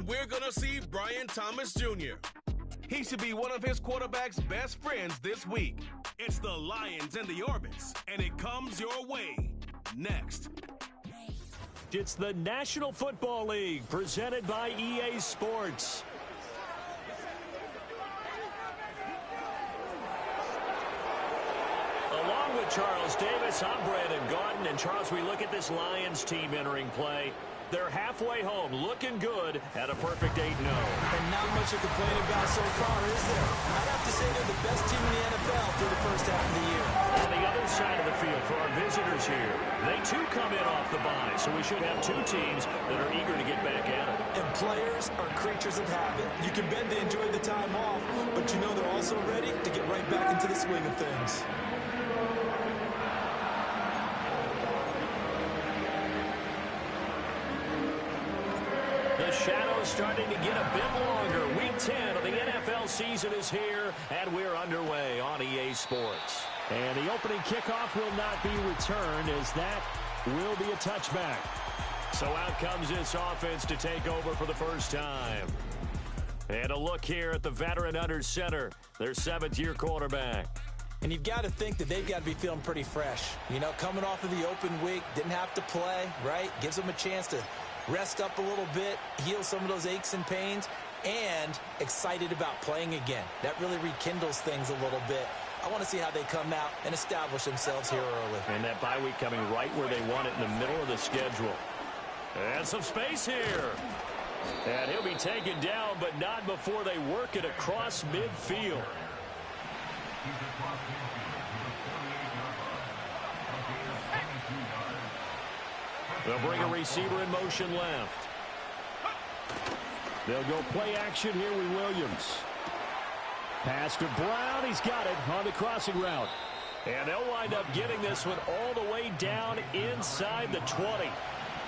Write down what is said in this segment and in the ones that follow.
And we're going to see Brian Thomas Jr. He should be one of his quarterback's best friends this week. It's the Lions and the Orbits, and it comes your way next. It's the National Football League presented by EA Sports. Along with Charles Davis, I'm Brandon Gaudin. And Charles, we look at this Lions team entering play. They're halfway home, looking good at a perfect 8-0. And not much to complain about so far, is there? I'd have to say they're the best team in the NFL through the first half of the year. On the other side of the field for our visitors here, they too come in off the bye, so we should have two teams that are eager to get back at it. And players are creatures of habit. You can bet they enjoyed the time off, but you know they're also ready to get right back into the swing of things. The shadow's starting to get a bit longer. Week 10 of the NFL season is here, and we're underway on EA Sports. And the opening kickoff will not be returned, as that will be a touchback. So out comes this offense to take over for the first time. And a look here at the veteran under center, their seventh-year quarterback. And you've got to think that they've got to be feeling pretty fresh. You know, coming off of the open week, didn't have to play, right? Gives them a chance to rest up a little bit, heal some of those aches and pains, and excited about playing again. That really rekindles things a little bit. I want to see how they come out and establish themselves here early. And that bye week coming right where they want it, in the middle of the schedule. And some space here. And he'll be taken down, but not before they work it across midfield. They'll bring a receiver in motion left. They'll go play action here with Williams. Pass to Brown. He's got it on the crossing route. And they'll wind up getting this one all the way down inside the 20.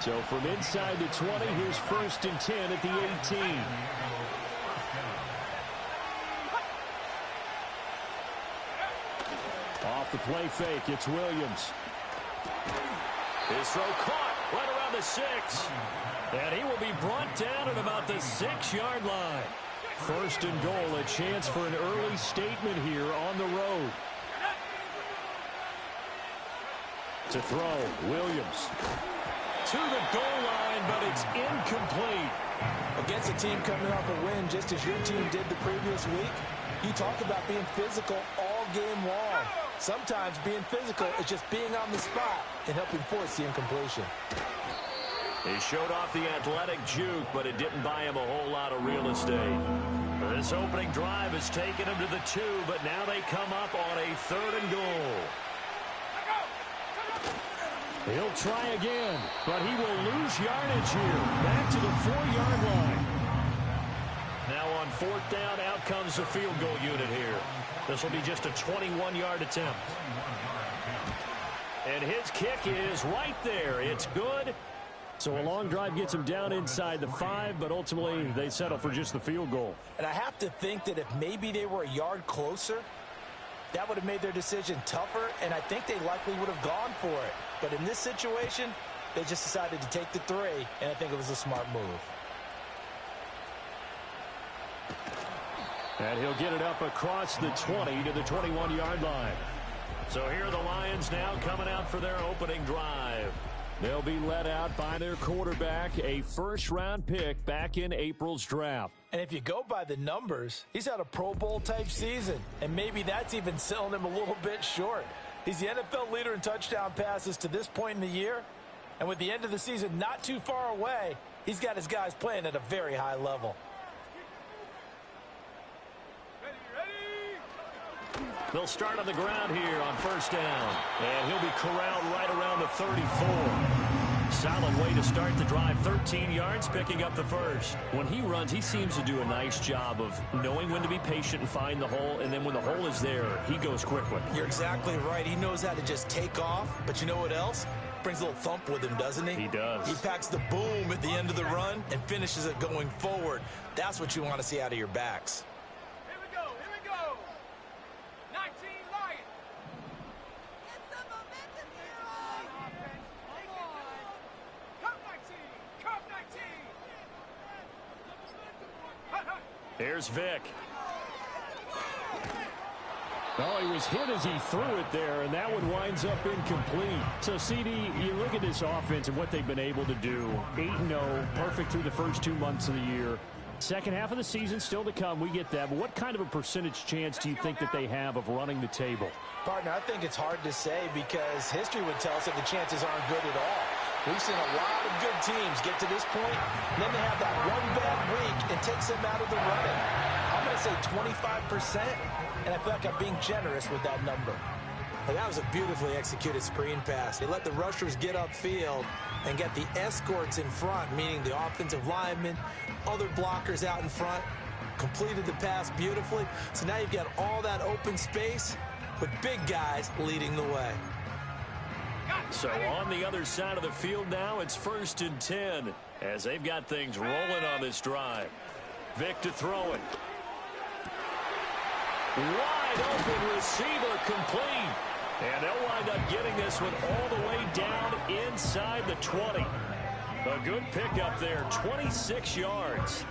So from inside the 20, here's 1st and 10 at the 18. Off the play fake, it's Williams. His throw caught right around the 6. And he will be brought down at about the 6-yard line. 1st and goal, a chance for an early statement here on the road. To throw, Williams. To the goal line, but it's incomplete. Against a team coming off a win, just as your team did the previous week, you talk about being physical all game long. Sometimes being physical is just being on the spot and helping force the incompletion. He showed off the athletic juke, but it didn't buy him a whole lot of real estate. This opening drive has taken him to the 2, but now they come up on a 3rd and goal. He'll try again, but he will lose yardage here. Back to the 4-yard line. Now on 4th down, out comes the field goal unit here. This will be just a 21-yard attempt. And his kick is right there. It's good. So a long drive gets him down inside the 5, but ultimately they settle for just the field goal. And I have to think that if maybe they were a yard closer, that would have made their decision tougher, and I think they likely would have gone for it. But in this situation, they just decided to take the 3, and I think it was a smart move. And he'll get it up across the 20 to the 21-yard line. So here are the Lions now coming out for their opening drive. They'll be led out by their quarterback, a first-round pick back in April's draft. And if you go by the numbers, he's had a Pro Bowl-type season, and maybe that's even selling him a little bit short. He's the NFL leader in touchdown passes to this point in the year, and with the end of the season not too far away, he's got his guys playing at a very high level. They'll start on the ground here on 1st down. And he'll be corralled right around the 34. Solid way to start the drive. 13 yards, picking up the 1st. When he runs, he seems to do a nice job of knowing when to be patient and find the hole. And then when the hole is there, he goes quickly. You're exactly right. He knows how to just take off. But you know what else? Brings a little thump with him, doesn't he? He does. He packs the boom at the end of the run and finishes it going forward. That's what you want to see out of your backs. Here's Vic. Oh, he was hit as he threw it there, and that one winds up incomplete. So, CD, you look at this offense and what they've been able to do. 8-0, perfect through the first 2 months of the year. Second half of the season still to come. We get that. But what kind of a percentage chance do you think that they have of running the table? Partner, I think it's hard to say because history would tell us that the chances aren't good at all. We've seen a lot of good teams get to this point, and then they have that one bad week and takes them out of the running. I'm going to say 25%, and I feel like I'm being generous with that number. And that was a beautifully executed screen pass. They let the rushers get upfield and get the escorts in front, meaning the offensive linemen, other blockers out in front, completed the pass beautifully. So now you've got all that open space with big guys leading the way. So on the other side of the field now, it's 1st and 10 as they've got things rolling on this drive. Vic to throw it. Wide open receiver complete. And they'll wind up getting this one all the way down inside the 20. A good pickup there, 26 yards.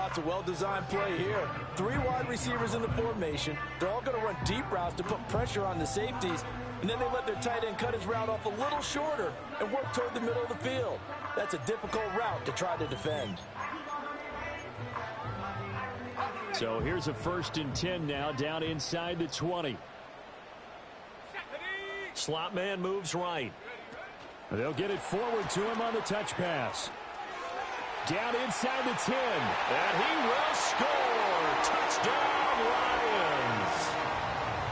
It's a well-designed play here. 3 wide receivers in the formation. They're all going to run deep routes to put pressure on the safeties. And then they let their tight end cut his route off a little shorter and work toward the middle of the field. That's a difficult route to try to defend. So here's a 1st and 10 now down inside the 20. Slot man moves right. They'll get it forward to him on the touch pass. Down inside the 10. And he will score. Touchdown, Lions.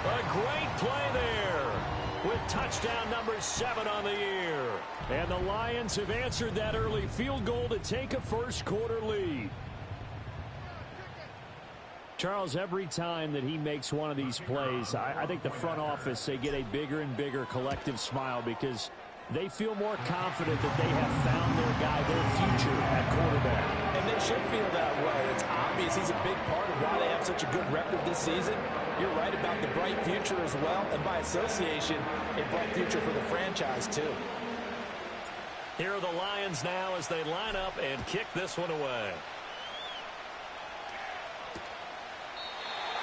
A great play there with touchdown number 7 on the year. And the Lions have answered that early field goal to take a first quarter lead. Charles, every time that he makes one of these plays, I think the front office, they get a bigger and bigger collective smile because they feel more confident that they have found their guy, their future at quarterback. And they should feel that way. It's obvious he's a big part of why they have such a good record this season. You're right about the bright future as well, and by association, a bright future for the franchise too. Here are the Lions now as they line up and kick this one away.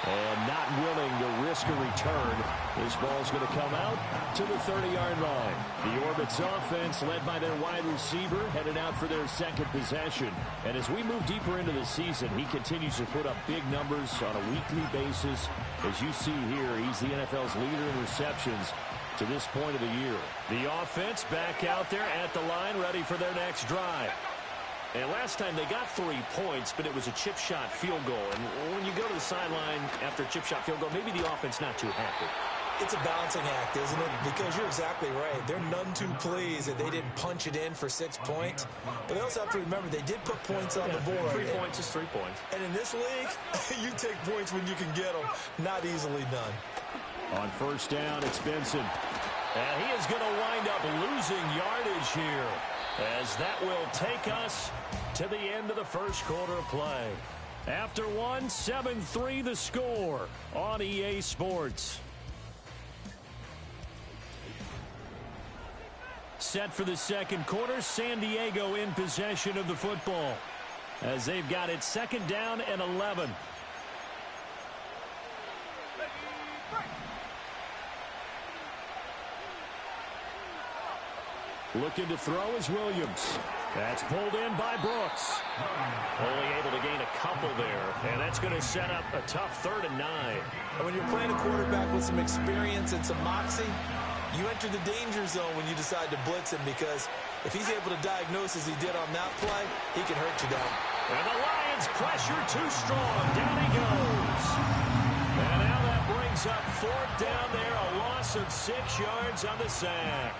And not willing to risk a return. This ball's going to come out to the 30-yard line. The Orbits offense, led by their wide receiver, headed out for their second possession. And as we move deeper into the season, he continues to put up big numbers on a weekly basis. As you see here, he's the NFL's leader in receptions to this point of the year. The offense back out there at the line, ready for their next drive. And last time they got 3 points, but it was a chip shot field goal. And when you go to the sideline after a chip shot field goal, maybe the offense not too happy. It's a balancing act, isn't it? Because you're exactly right. They're none too pleased that they didn't punch it in for 6 points. But they also have to remember they did put points on the board. 3 points is 3 points. And in this league, you take points when you can get them. Not easily done. On first down, it's Benson. And he is going to wind up losing yardage here, as that will take us to the end of the first quarter of play. After one, 7-3 the score on EA Sports. Set for the second quarter, San Diego in possession of the football as they've got it 2nd down and 11. Looking to throw is Williams. That's pulled in by Brooks. Only able to gain a couple there, and that's going to set up a tough 3rd and 9. And when you're playing a quarterback with some experience and some moxie, you enter the danger zone when you decide to blitz him, because if he's able to diagnose as he did on that play, he can hurt you down. And the Lions pressure too strong. Down he goes. And now that brings up 4th down there, a loss of 6 yards on the sack.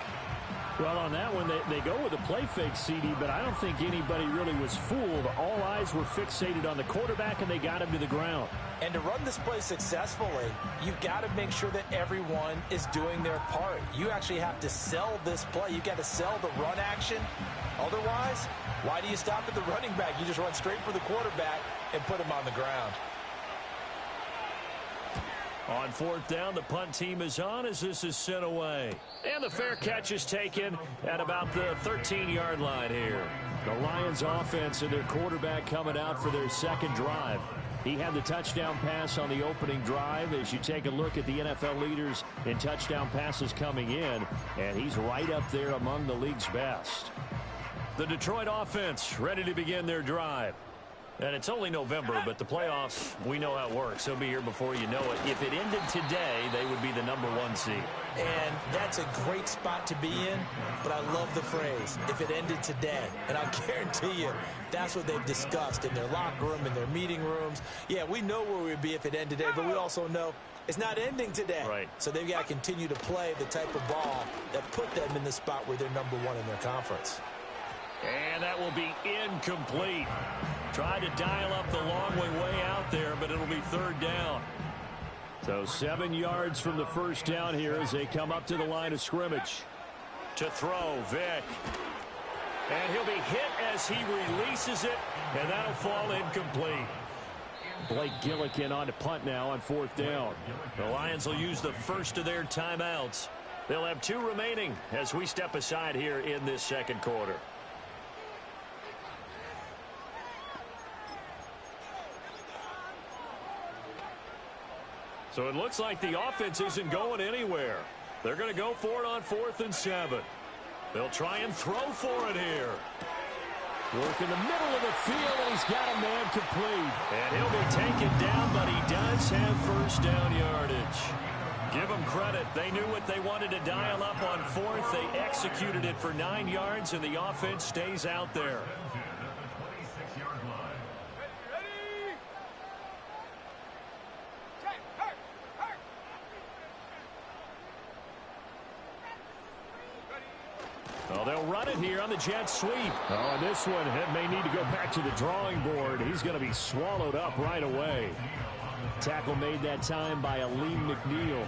Well, on that one, they go with a play fake, CD, but I don't think anybody really was fooled. All eyes were fixated on the quarterback, and they got him to the ground. And to run this play successfully, you've got to make sure that everyone is doing their part. You actually have to sell this play. You've got to sell the run action. Otherwise, why do you stop at the running back? You just run straight for the quarterback and put him on the ground. On fourth down, the punt team is on as this is sent away. And the fair catch is taken at about the 13-yard line here. The Lions offense and their quarterback coming out for their second drive. He had the touchdown pass on the opening drive. As you take a look at the NFL leaders in touchdown passes coming in, and he's right up there among the league's best. The Detroit offense ready to begin their drive. And it's only November, but the playoffs, we know how it works. They'll be here before you know it. If it ended today, they would be the #1 seed. And that's a great spot to be in, but I love the phrase, if it ended today. And I guarantee you, that's what they've discussed in their locker room, in their meeting rooms. Yeah, we know where we'd be if it ended today, but we also know it's not ending today. Right. So they've got to continue to play the type of ball that put them in the spot where they're #1 in their conference. And that will be incomplete. Tried to dial up the long way out there, but it'll be third down. So 7 yards from the first down here as they come up to the line of scrimmage. To throw, Vick. And he'll be hit as he releases it, and that'll fall incomplete. Blake Gillikin on to punt now on fourth down. The Lions will use the first of their timeouts. They'll have 2 remaining as we step aside here in this second quarter. So it looks like the offense isn't going anywhere. They're going to go for it on 4th and 7. They'll try and throw for it here. Work in the middle of the field, and he's got a man complete. And he'll be taken down, but he does have first down yardage. Give them credit. They knew what they wanted to dial up on 4th. They executed it for 9 yards, and the offense stays out there. Well, they'll run it here on the jet sweep. Oh, this one may need to go back to the drawing board. He's going to be swallowed up right away. Tackle made that time by Aleem McNeil.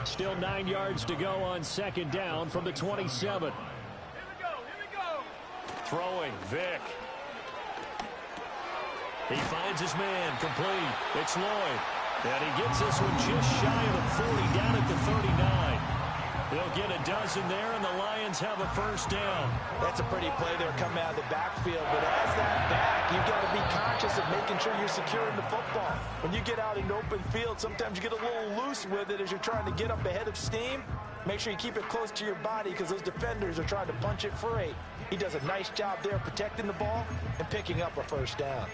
Still 9 yards to go on second down from the 27. Here we go. Throwing, Vick. He finds his man, complete. It's Lloyd. And he gets this one just shy of the 40, down at the 39. They'll get a dozen there, and the Lions have a first down. That's a pretty play there coming out of the backfield, but as that back, you've got to be conscious of making sure you're securing the football. When you get out in open field, sometimes you get a little loose with it as you're trying to get up ahead of steam. Make sure you keep it close to your body because those defenders are trying to punch it free. He does a nice job there protecting the ball and picking up a first down.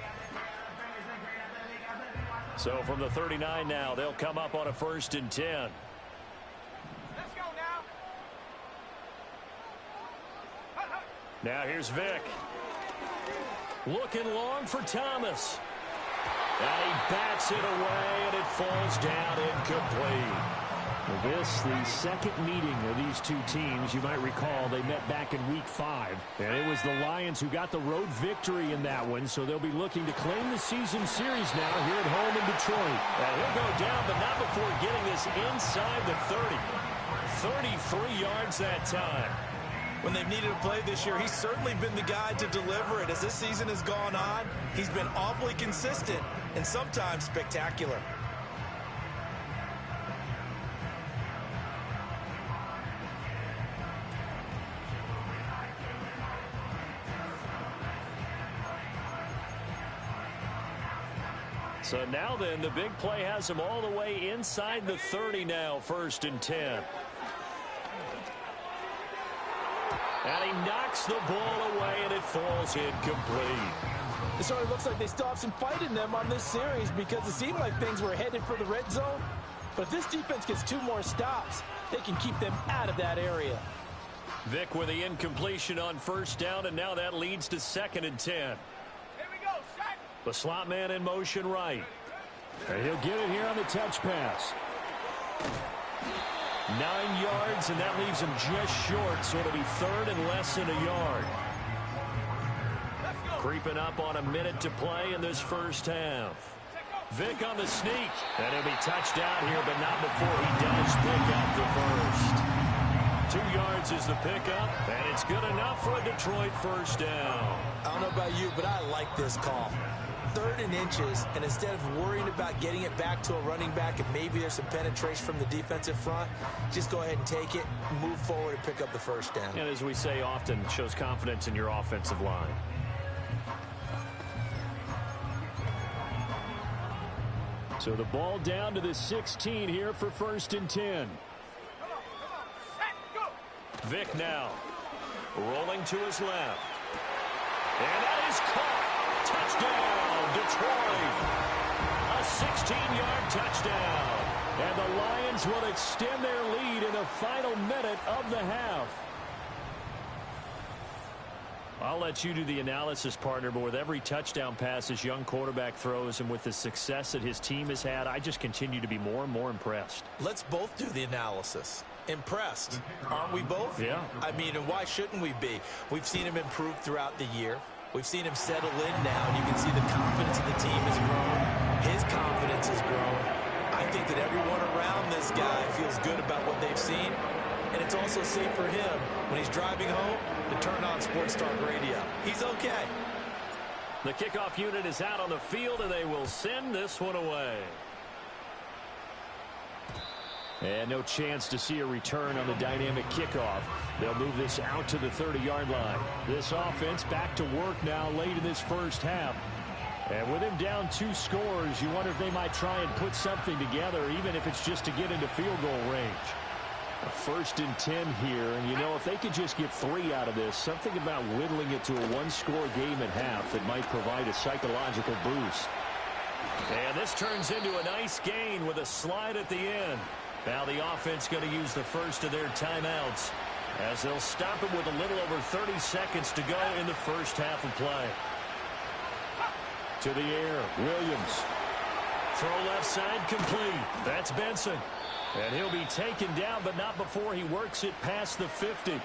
So from the 39 now, they'll come up on a 1st and 10. Now here's Vick. Looking long for Thomas. And he bats it away, and it falls down incomplete. This, the second meeting of these two teams. You might recall they met back in Week 5. And it was the Lions who got the road victory in that one, so they'll be looking to claim the season series now here at home in Detroit. And he'll go down, but not before getting this inside the 30. 33 yards that time. When they've needed a play this year, he's certainly been the guy to deliver it. As this season has gone on, he's been awfully consistent and sometimes spectacular. So now then, the big play has him all the way inside the 30 now, 1st and 10. And he knocks the ball away, and it falls incomplete. It sort of looks like they still have some fight in them on this series because it seemed like things were headed for the red zone. But if this defense gets 2 more stops, they can keep them out of that area. Vick with the incompletion on 1st down, and now that leads to 2nd and 10. Here we go, set. The slot man in motion right. And he'll get it here on the touch pass. 9 yards, and that leaves him just short, so it'll be 3rd and less than a yard. Creeping up on a minute to play in this first half. Vick on the sneak, and he'll be touched down here, but not before he does pick up the first. 2 yards is the pickup, and it's good enough for a Detroit first down. I don't know about you, but I like this call. 3rd and inches, and instead of worrying about getting it back to a running back and maybe there's some penetration from the defensive front, just go ahead and take it, move forward, and pick up the first down. And as we say often, shows confidence in your offensive line. So the ball down to the 16 here for 1st and 10. Vick now, rolling to his left. And that is caught. Touchdown, Detroit. A 16-yard touchdown. And the Lions will extend their lead in the final minute of the half. I'll let you do the analysis, partner, but with every touchdown pass this young quarterback throws and with the success that his team has had, I just continue to be more and more impressed. Let's both do the analysis. Impressed, aren't we both? Yeah. I mean, and why shouldn't we be? We've seen him improve throughout the year. We've seen him settle in now, and you can see the confidence of the team has grown. His confidence has grown. I think that everyone around this guy feels good about what they've seen, and it's also safe for him when he's driving home to turn on Sports Talk Radio. He's okay. The kickoff unit is out on the field, and they will send this one away. And no chance to see a return on the dynamic kickoff. They'll move this out to the 30-yard line. This offense back to work now late in this first half. And with him down 2 scores, you wonder if they might try and put something together, even if it's just to get into field goal range. A 1st and 10 here, and you know, if they could just get 3 out of this, something about whittling it to a 1-score game at half that might provide a psychological boost. And this turns into a nice gain with a slide at the end. Now the offense going to use the first of their timeouts as they'll stop it with a little over 30 seconds to go in the first half of play. To the air, Williams. Throw left side complete. That's Benson. And he'll be taken down, but not before he works it past the 50.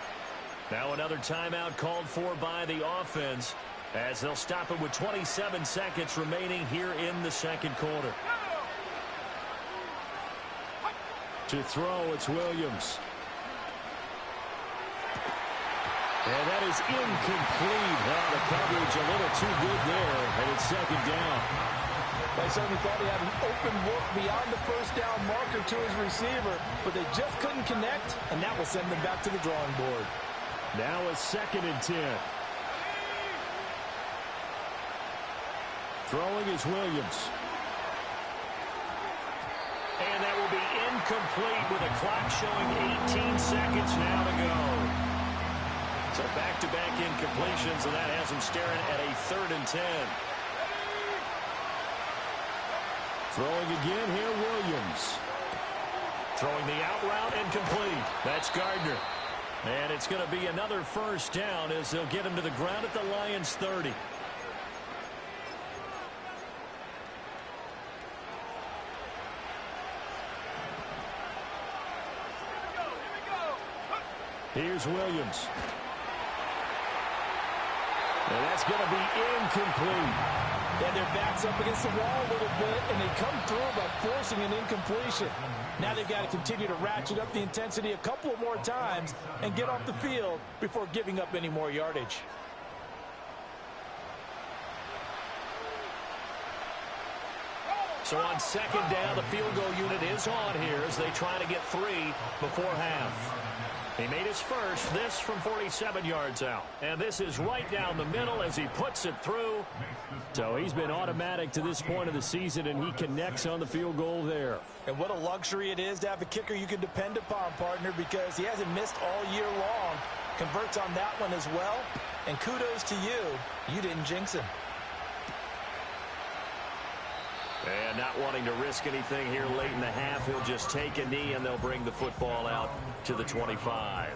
Now another timeout called for by the offense as they'll stop it with 27 seconds remaining here in the second quarter. To throw, it's Williams. And that is incomplete. Well, the coverage a little too good there, and it's 2nd down. They certainly thought he had an open look beyond the first down marker to his receiver, but they just couldn't connect, and that will send them back to the drawing board. Now a 2nd and 10. Throwing is Williams. And that will be incomplete with a clock showing 18 seconds now to go. So back-to-back incompletions, and that has him staring at a 3rd and 10. Throwing again here, Williams. Throwing the out route incomplete. That's Gardner. And it's going to be another first down as they'll get him to the ground at the Lions' 30. Here's Williams. And that's going to be incomplete. And their back's up against the wall a little bit, and they come through by forcing an incompletion. Now they've got to continue to ratchet up the intensity a couple of more times and get off the field before giving up any more yardage. So on 2nd down, the field goal unit is on here as they try to get 3 before half. He made his first, this from 47 yards out. And this is right down the middle as he puts it through. So he's been automatic to this point of the season, and he connects on the field goal there. And what a luxury it is to have a kicker you can depend upon, partner, because he hasn't missed all year long. Converts on that one as well. And kudos to you. You didn't jinx him. And not wanting to risk anything here late in the half, he'll just take a knee and they'll bring the football out to the 25.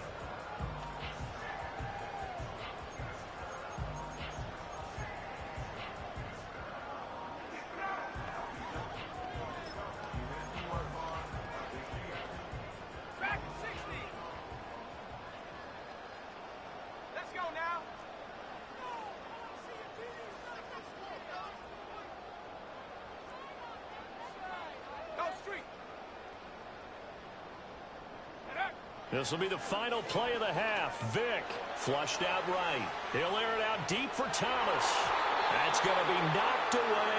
This will be the final play of the half. Vick flushed out right. He'll air it out deep for Thomas. That's going to be knocked away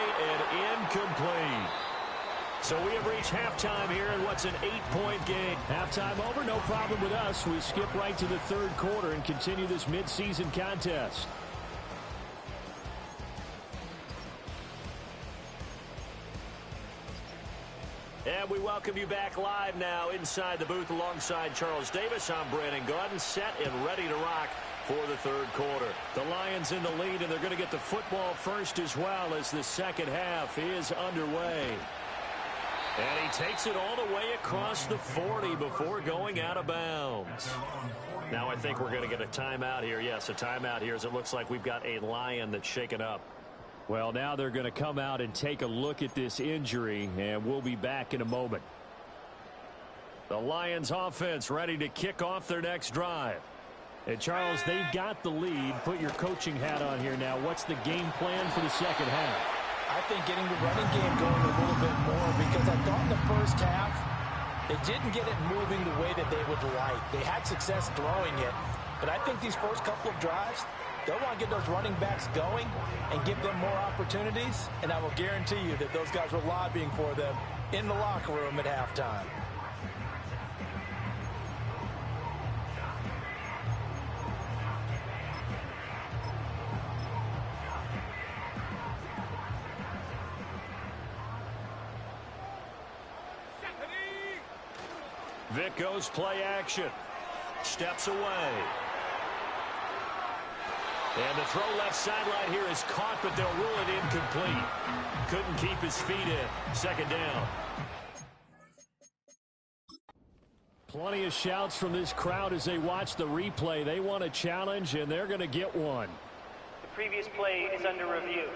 So we have reached halftime here in what's an 8-point game. Halftime over, no problem with us. We skip right to the third quarter and continue this midseason contest. And we welcome you back live now inside the booth alongside Charles Davis. I'm Brandon Gaudin, set and ready to rock for the third quarter. The Lions in the lead, and they're going to get the football first as well as the second half is underway. And he takes it all the way across the 40 before going out of bounds. Now I think we're going to get a timeout here. Yes, a timeout here as it looks like we've got a Lion that's shaken up. Well, now they're going to come out and take a look at this injury, and we'll be back in a moment. The Lions offense ready to kick off their next drive. And, Charles, they've got the lead. Put your coaching hat on here now. What's the game plan for the second half? I think getting the running game going a little bit more, because I thought in the first half they didn't get it moving the way that they would like. They had success throwing it, but I think these first couple of drives, they'll want to get those running backs going and give them more opportunities, and I will guarantee you that those guys were lobbying for them in the locker room at halftime. Vic goes play action. Steps away. And the throw left sideline here is caught, but they'll rule it incomplete. Couldn't keep his feet in. Second down. Plenty of shouts from this crowd as they watch the replay. They want a challenge, and they're going to get one. The previous play is under review.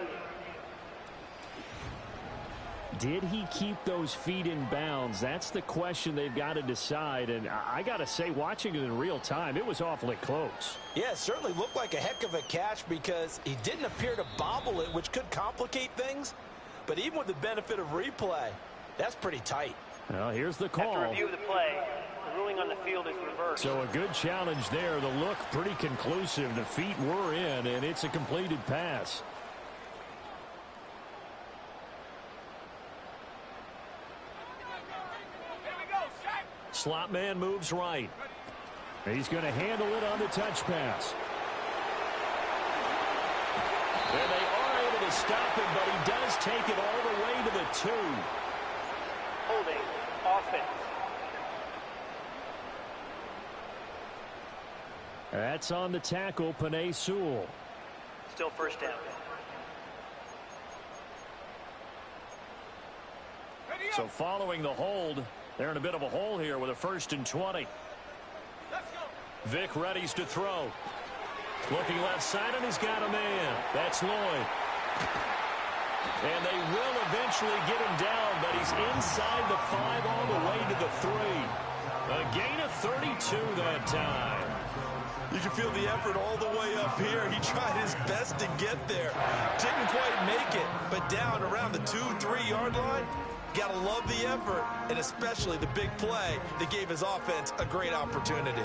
Did he keep those feet in bounds? That's the question they've got to decide. And I got to say, watching it in real time, it was awfully close. Yeah, it certainly looked like a heck of a catch because he didn't appear to bobble it, which could complicate things. But even with the benefit of replay, that's pretty tight. Well, here's the call. After review of the play, the ruling on the field is reversed. So a good challenge there. The look pretty conclusive. The feet were in, and it's a completed pass. Slot man moves right. He's going to handle it on the touch pass. And they are able to stop him, but he does take it all the way to the 2. Holding offense. That's on the tackle, Penei Sewell. Still first down. So following the hold, they're in a bit of a hole here with a 1st and 20. Vic readies to throw. Looking left side, and he's got a man. That's Lloyd. And they will eventually get him down, but he's inside the 5 all the way to the 3. A gain of 32 that time. You can feel the effort all the way up here. He tried his best to get there. Didn't quite make it, but down around the 2-3 yard line, got to love the effort, and especially the big play that gave his offense a great opportunity.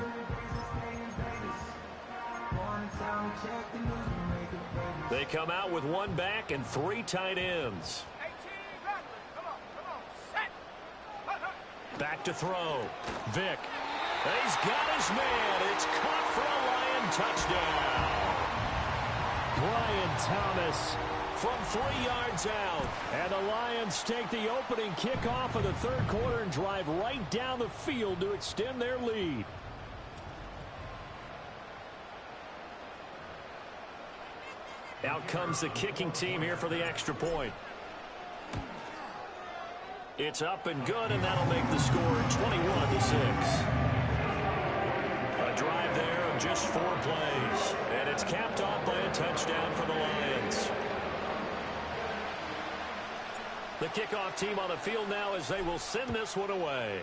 They come out with 1 back and 3 tight ends. Back to throw. Vic. He's got his man. It's caught for a Lion touchdown. Brian Thomas from 3 yards out. And the Lions take the opening kickoff of the third quarter and drive right down the field to extend their lead. Out comes the kicking team here for the extra point. It's up and good, and that'll make the score 21-6. A drive there of just 4 plays, and it's capped off by a touchdown for the Lions. The kickoff team on the field now as they will send this one away.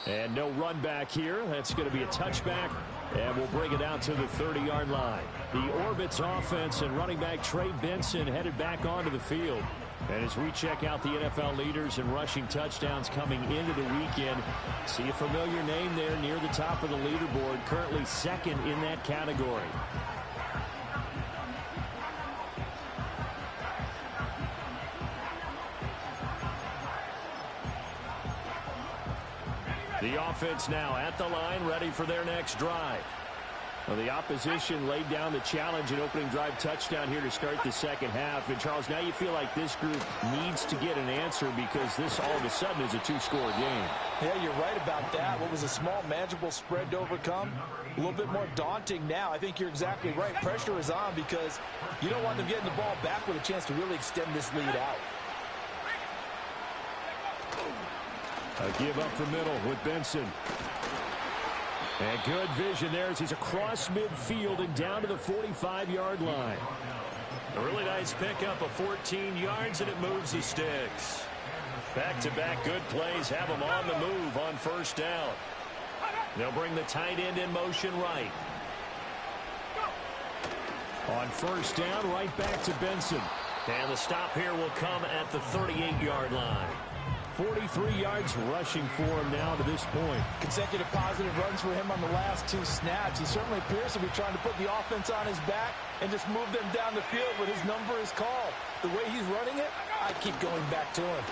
And no run back here. That's going to be a touchback, and we'll bring it out to the 30-yard line. The Orbits offense and running back Trey Benson headed back onto the field. And as we check out the NFL leaders in rushing touchdowns coming into the weekend, see a familiar name there near the top of the leaderboard, currently second in that category. The offense now at the line, ready for their next drive. Well, the opposition laid down the challenge and opening drive touchdown here to start the second half. And, Charles, now you feel like this group needs to get an answer because this all of a sudden is a two-score game. Yeah, you're right about that. What was a small, manageable spread to overcome, a little bit more daunting now. I think you're exactly right. Pressure is on because you don't want them getting the ball back with a chance to really extend this lead out. A give up the middle with Benson. And good vision there as he's across midfield and down to the 45-yard line. A really nice pickup of 14 yards, and it moves the sticks. Back-to-back good plays have them on the move on first down. They'll bring the tight end in motion right. On first down, right back to Benson. And the stop here will come at the 38-yard line. 43 yards rushing for him now to this point. Consecutive positive runs for him on the last two snaps. He certainly appears to be trying to put the offense on his back and just move them down the field when his number is called. The way he's running it, I keep going back to him.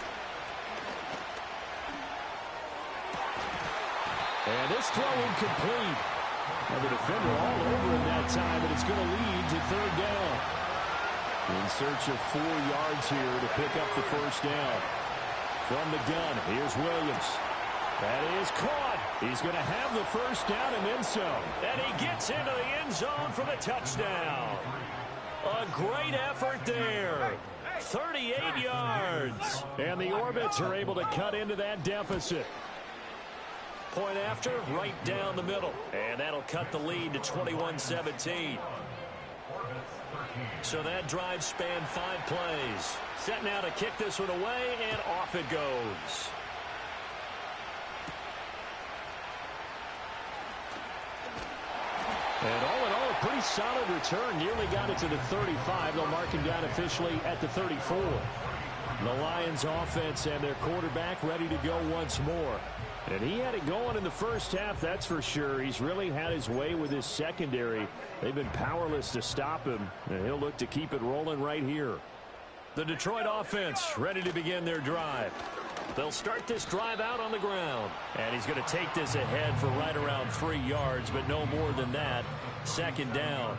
And this throw incomplete. And the defender all over him that time, and it's going to lead to third down. In search of 4 yards here to pick up the first down. From the gun, here's Williams. That is caught. He's going to have the first down and then some. And he gets into the end zone for the touchdown. A great effort there. 38 yards. And the Orbits are able to cut into that deficit. Point after, right down the middle. And that'll cut the lead to 21-17. So that drive spanned 5 plays. Set now to kick this one away, and off it goes. And all in all, a pretty solid return. Nearly got it to the 35. They'll mark him down officially at the 34. The Lions offense and their quarterback ready to go once more. And he had it going in the first half, that's for sure. He's really had his way with his secondary. They've been powerless to stop him, and he'll look to keep it rolling right here. The Detroit offense ready to begin their drive. They'll start this drive out on the ground. And he's going to take this ahead for right around 3 yards, but no more than that. Second down.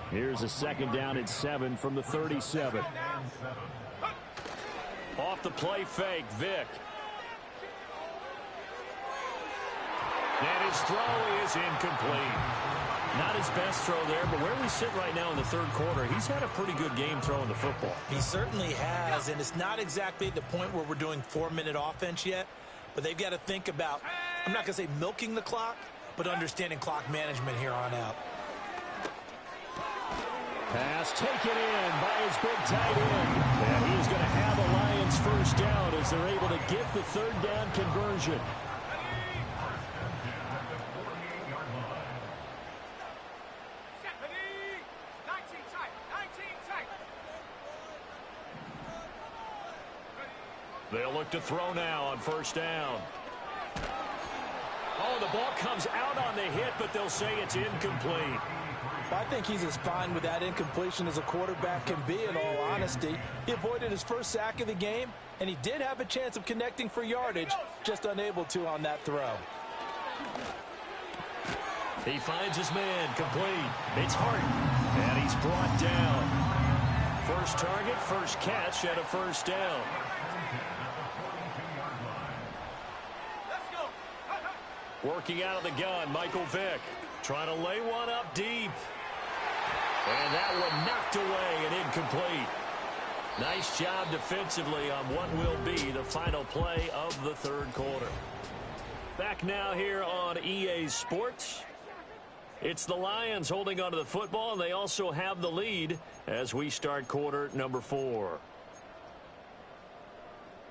Here's a second down and 7 from the 37. Off the play fake, Vick. And his throw is incomplete. Not his best throw there, but where we sit right now in the third quarter, he's had a pretty good game throwing the football. He certainly has, and it's not exactly the point where we're doing 4-minute offense yet, but they've got to think about, I'm not going to say milking the clock, but understanding clock management here on out. Pass taken in by his big tight end. And he's going to have a Lions first down as they're able to get the third down conversion. They'll look to throw now on first down. Oh, the ball comes out on the hit, but they'll say it's incomplete. I think he's as fine with that incompletion as a quarterback can be, in all honesty. He avoided his first sack of the game, and he did have a chance of connecting for yardage, just unable to on that throw. He finds his man, complete. It's Hart, and he's brought down. First target, first catch, and a first down. Working out of the gun, Michael Vick. Trying to lay one up deep. And that one knocked away and incomplete. Nice job defensively on what will be the final play of the third quarter. Back now here on EA Sports. It's the Lions holding onto the football, and they also have the lead as we start quarter number 4.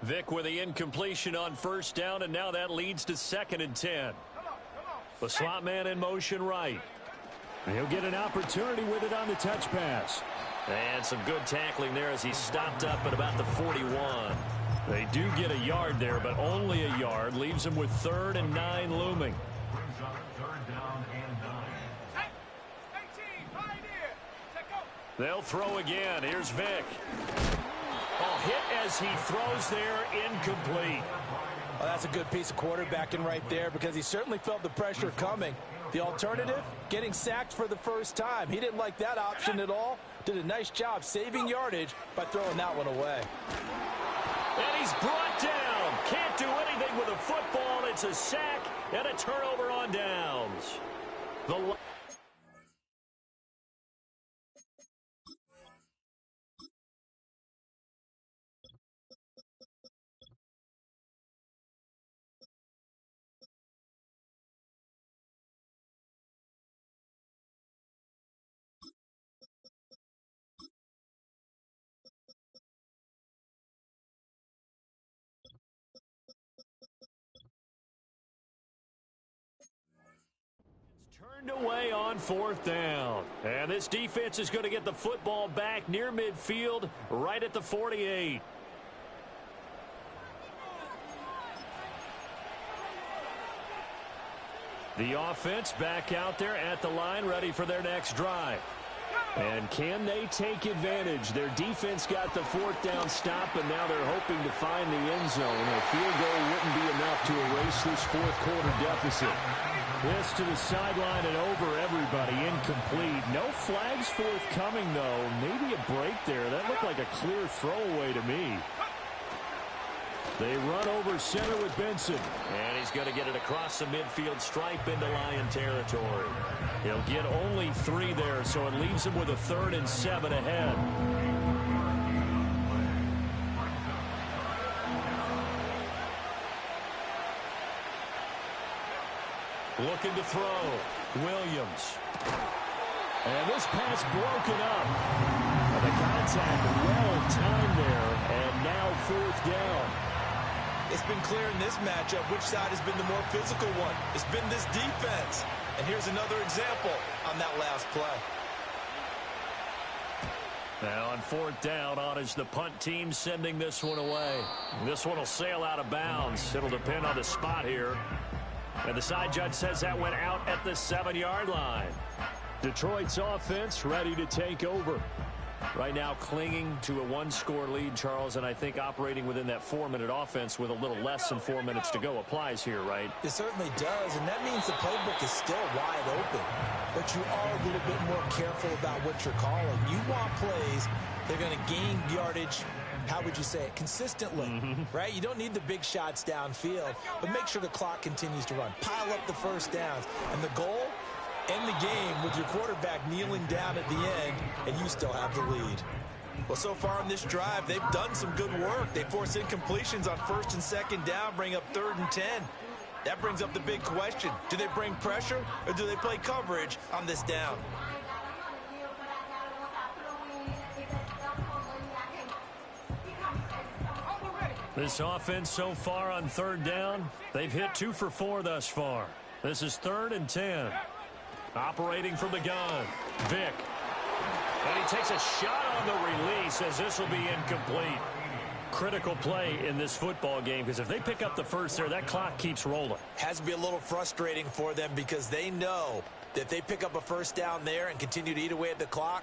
Vick with the incompletion on first down, and now that leads to 2nd and 10. The slot man in motion right. And he'll get an opportunity with it on the touch pass. And some good tackling there as he stopped up at about the 41. They do get a yard there, but only a yard. Leaves him with 3rd and 9 looming. They'll throw again. Here's Vick. Oh, hit as he throws there, incomplete. Well, that's a good piece of quarterbacking right there because he certainly felt the pressure coming. The alternative, getting sacked for the first time. He didn't like that option at all. Did a nice job saving yardage by throwing that one away. And he's brought down. Can't do anything with a football. It's a sack and a turnover on downs. Turned away on 4th down. And this defense is going to get the football back near midfield, right at the 48. The offense back out there at the line, ready for their next drive. And can they take advantage? Their defense got the 4th down stop, and now they're hoping to find the end zone. A field goal wouldn't be enough to erase this 4th quarter deficit. This to the sideline and over everybody, incomplete. No flags forthcoming, though. Maybe a break there. That looked like a clear throwaway to me. They run over center with Benson. And he's going to get it across the midfield stripe into Lion territory. He'll get only 3 there, so it leaves him with a 3rd and 7 ahead. Looking to throw. Williams. And this pass broken up. And the contact well timed there. And now 4th down. It's been clear in this matchup which side has been the more physical one. It's been this defense. And here's another example on that last play. Now on 4th down, on is the punt team sending this one away. This one will sail out of bounds. It'll depend on the spot here. And the side judge says that went out at the 7-yard line. Detroit's offense ready to take over. Right now clinging to a 1-score lead, Charles, and I think operating within that 4-minute offense with a little less than 4 minutes to go applies here, right? It certainly does, and that means the playbook is still wide open. But you are a little bit more careful about what you're calling. You want plays that are going to gain yardage, how would you say it, consistently, right? You don't need the big shots downfield, but make sure the clock continues to run. Pile up the first downs, and the goal, end the game with your quarterback kneeling down at the end, and you still have the lead. Well, so far on this drive, they've done some good work. They force incompletions on 1st and 2nd down, bring up 3rd and 10. That brings up the big question. Do they bring pressure, or do they play coverage on this down? This offense so far on 3rd down, they've hit 2 for 4 thus far. This is 3rd and 10. Operating from the gun, Vick. And he takes a shot on the release as this will be incomplete. Critical play in this football game because if they pick up the first there, that clock keeps rolling. Has to be a little frustrating for them because they know that if they pick up a 1st down there and continue to eat away at the clock,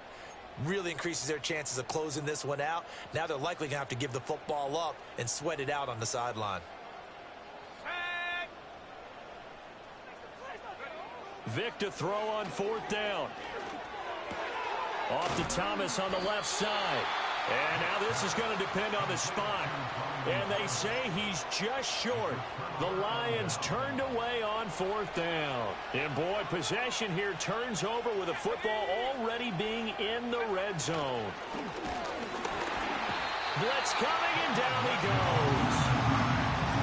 really increases their chances of closing this one out. Now they're likely going to have to give the football up and sweat it out on the sideline. Vick to throw on 4th down. Off to Thomas on the left side. And now this is going to depend on the spot. And they say he's just short. The Lions turned away on 4th down. And boy, possession here turns over with the football already being in the red zone. Blitz coming, and down he goes.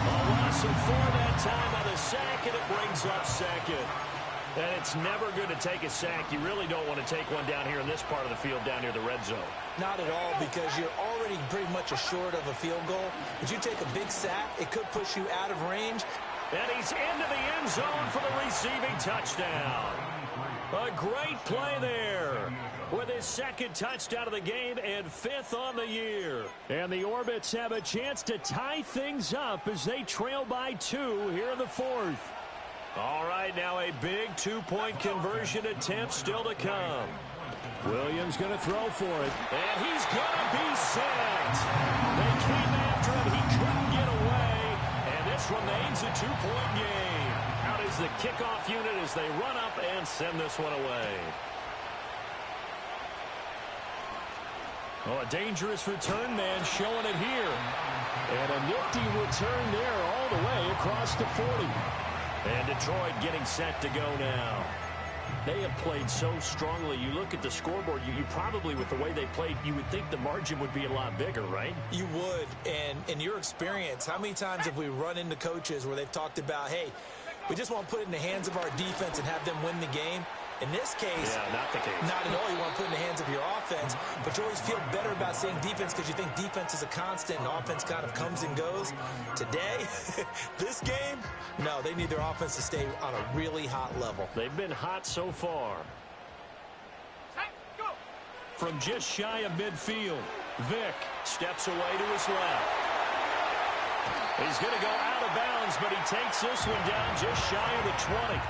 A loss of 4 that time on the sack, and it brings up 2nd. And it's never good to take a sack. You really don't want to take one down here in this part of the field down near the red zone. Not at all, because you're already pretty much assured of a field goal. If you take a big sack, it could push you out of range. And he's into the end zone for the receiving touchdown. A great play there with his 2nd touchdown of the game and 5th on the year. And the Orbits have a chance to tie things up as they trail by 2 here in the 4th. All right, now a big 2-point conversion attempt still to come. Williams going to throw for it. And he's going to be sacked. They came after him. He couldn't get away. And this remains a two-point game. Out is the kickoff unit as they run up and send this one away. Oh, a dangerous return man showing it here. And a nifty return there all the way across the 40. And Detroit getting set to go now. They have played so strongly. You look at the scoreboard, you probably, with the way they played, you would think the margin would be a lot bigger, right? You would. And in your experience, how many times have we run into coaches where they've talked about, hey, we just want to put it in the hands of our defense and have them win the game? In this case, not the case. Not at all. You want to put it in the hands of your offense, but you always feel better about saying defense because you think defense is a constant and offense kind of comes and goes. Today, this game, no, they need their offense to stay on a really hot level. They've been hot so far. From just shy of midfield, Vick steps away to his left. He's going to go out of bounds, but he takes this one down just shy of the 20.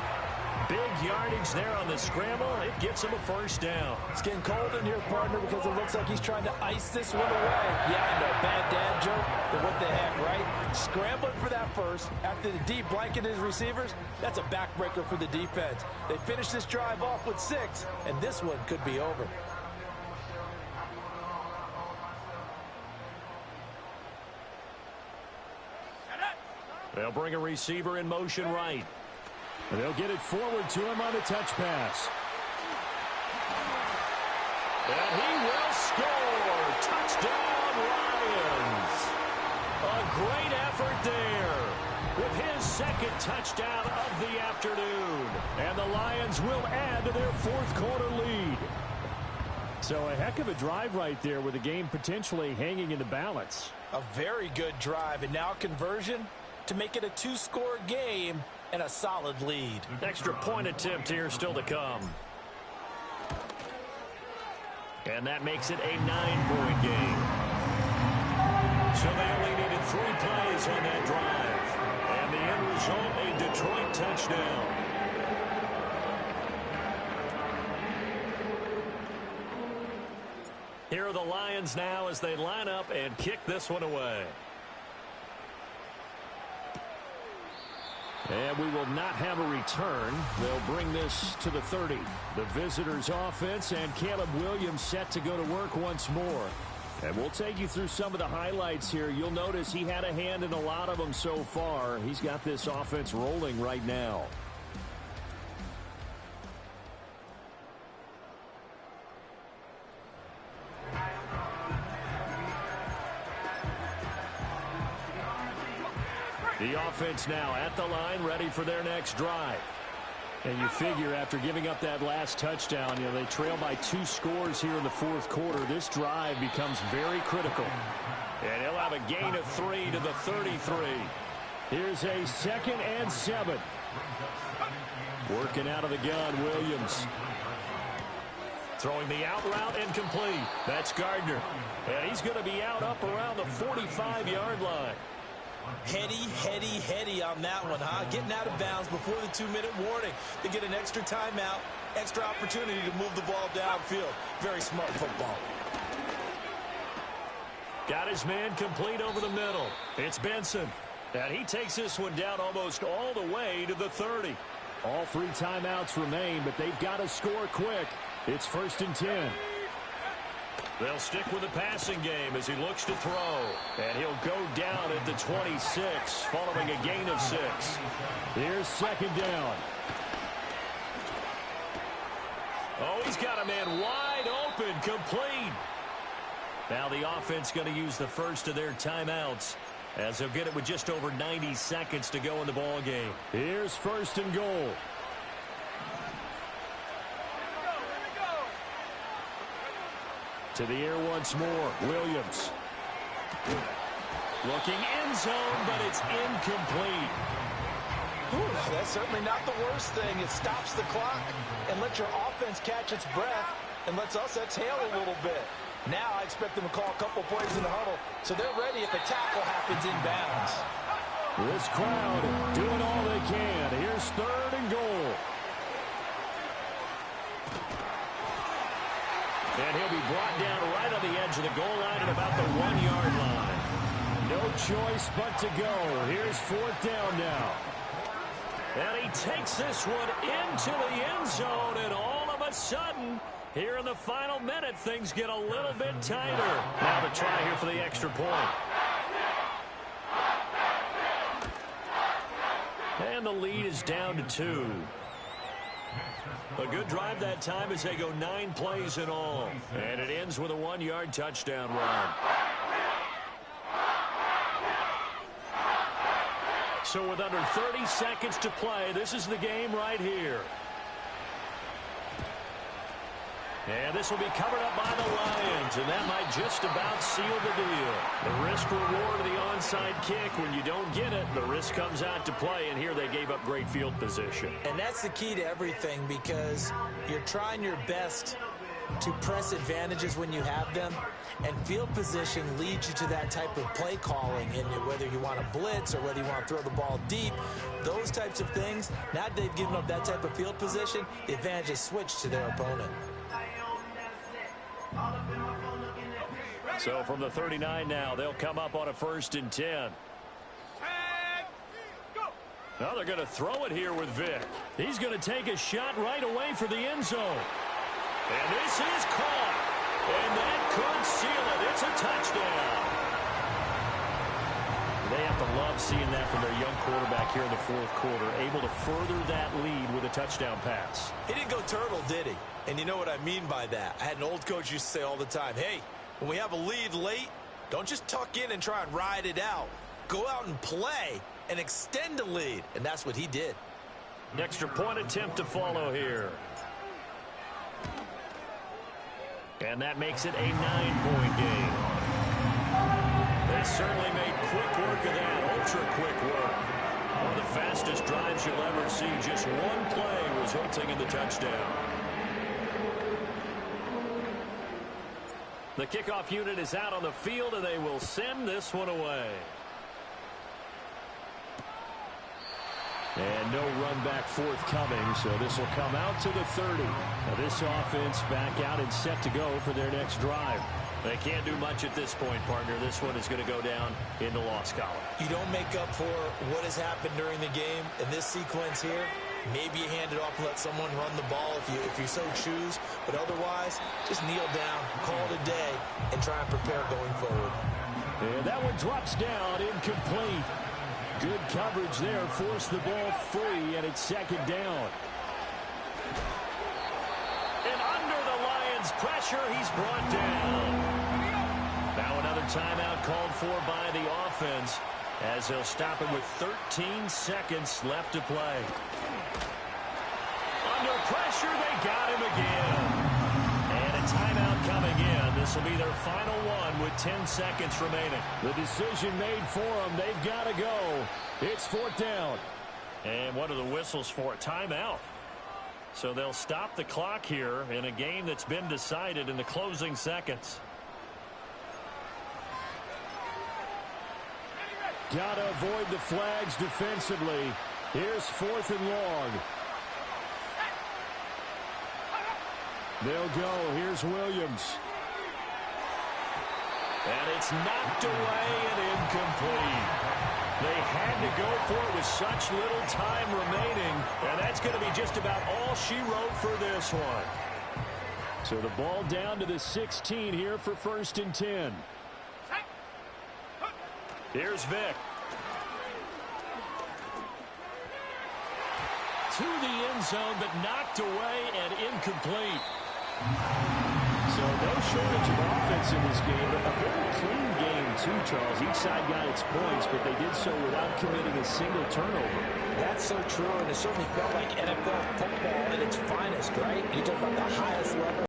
Big yardage there on the scramble. It gets him a first down. It's getting cold in here, partner, because it looks like he's trying to ice this one away. Yeah, I know, bad dad joke, but what the heck, right? Scrambling for that first after the deep blanket his receivers, that's a backbreaker for the defense. They finish this drive off with 6, and this one could be over. They'll bring a receiver in motion right. They'll get it forward to him on a touch pass. And he will score. Touchdown, Lions. A great effort there with his second touchdown of the afternoon. And the Lions will add to their fourth quarter lead. So a heck of a drive right there with the game potentially hanging in the balance. A very good drive, and now conversion to make it a 2-score game and a solid lead. Extra point attempt here still to come. And that makes it a 9-point game. So they only needed 3 plays on that drive. And the end result, a Detroit touchdown. Here are the Lions now as they line up and kick this one away. And we will not have a return. They'll bring this to the 30. The visitors' offense and Caleb Williams set to go to work once more. And we'll take you through some of the highlights here. You'll notice he had a hand in a lot of them so far. He's got this offense rolling right now. The offense now at the line, ready for their next drive. And you figure after giving up that last touchdown, they trail by 2 scores here in the fourth quarter. This drive becomes very critical. And he'll have a gain of 3 to the 33. Here's a 2nd and 7. Working out of the gun, Williams. Throwing the out route incomplete. That's Gardner. And he's going to be out up around the 45-yard line. Heady on that one, huh? Getting out of bounds before the 2-minute warning. They get an extra timeout, extra opportunity to move the ball downfield. Very smart football. Got his man complete over the middle. It's Benson. And he takes this one down almost all the way to the 30. All 3 timeouts remain, but they've got to score quick. It's 1st and 10. They'll stick with the passing game as he looks to throw. And he'll go down at the 26, following a gain of 6. Here's 2nd down. Oh, he's got a man wide open, complete. Now the offense going to use the first of their timeouts as they'll get it with just over 90 seconds to go in the ball game. Here's 1st and goal. To the air once more, Williams. Looking end zone, but it's incomplete. Ooh, that's certainly not the worst thing. It stops the clock and lets your offense catch its breath and lets us exhale a little bit. Now I expect them to call a couple plays in the huddle so they're ready if a tackle happens inbounds. This crowd doing all they can. Here's 3rd and goal. And he'll be brought down right on the edge of the goal line at about the 1-yard line. No choice but to go. Here's fourth down now. And he takes this one into the end zone, and all of a sudden, here in the final minute, things get a little bit tighter. Now the try here for the extra point. And the lead is down to 2. A good drive that time as they go 9 plays in all. And it ends with a 1-yard touchdown run. So with under 30 seconds to play, this is the game right here. And this will be covered up by the Lions, and that might just about seal the deal. The risk-reward of the onside kick, when you don't get it, the risk comes out to play, and here they gave up great field position. And that's the key to everything, because you're trying your best to press advantages when you have them, and field position leads you to that type of play calling, and whether you want to blitz or whether you want to throw the ball deep, those types of things. Now that they've given up that type of field position, the advantage is switched to their opponent. So from the 39 now, they'll come up on a 1st and 10. Now they're going to throw it here with Vick. He's going to take a shot right away for the end zone. And this is caught. And that could seal it. It's a touchdown. They have to love seeing that from their young quarterback here in the 4th quarter, able to further that lead with a touchdown pass. He didn't go turtle, did he? And you know what I mean by that. I had an old coach used to say all the time, hey, when we have a lead late, don't just tuck in and try and ride it out. Go out and play and extend the lead. And that's what he did. An extra point attempt to follow here. And that makes it a 9-point game. They certainly made quick work of that, ultra-quick work. One of the fastest drives you'll ever see. Just one play resulting in the touchdown. The kickoff unit is out on the field, and they will send this one away. And no run back forthcoming, so this will come out to the 30. Now this offense back out and set to go for their next drive. They can't do much at this point, partner. This one is going to go down in the loss column. You don't make up for what has happened during the game in this sequence here. Maybe you hand it off and let someone run the ball if you so choose. But otherwise, just kneel down, call it a day, and try and prepare going forward. And that one drops down, incomplete. Good coverage there, forced the ball free, and it's 2nd down. And under the Lions' pressure, he's brought down. Now another timeout called for by the offense, as they'll stop him with 13 seconds left to play. Under pressure, they got him again. And a timeout coming in. This will be their final one with 10 seconds remaining. The decision made for them. They've got to go. It's 4th down. And what are the whistles for? A timeout. So they'll stop the clock here in a game that's been decided in the closing seconds. Got to avoid the flags defensively. Here's 4th and long. They'll go. Here's Williams. And it's knocked away and incomplete. They had to go for it with such little time remaining, and that's going to be just about all she wrote for this one. So the ball down to the 16 here for 1st and 10. Here's Vick. To the end zone, but knocked away and incomplete. So no shortage of offense in this game, but a very clean game too, Charles. Each side got its points, but they did so without committing a single turnover. That's so true, and it certainly felt like NFL football at its finest, right? You talk about the highest level.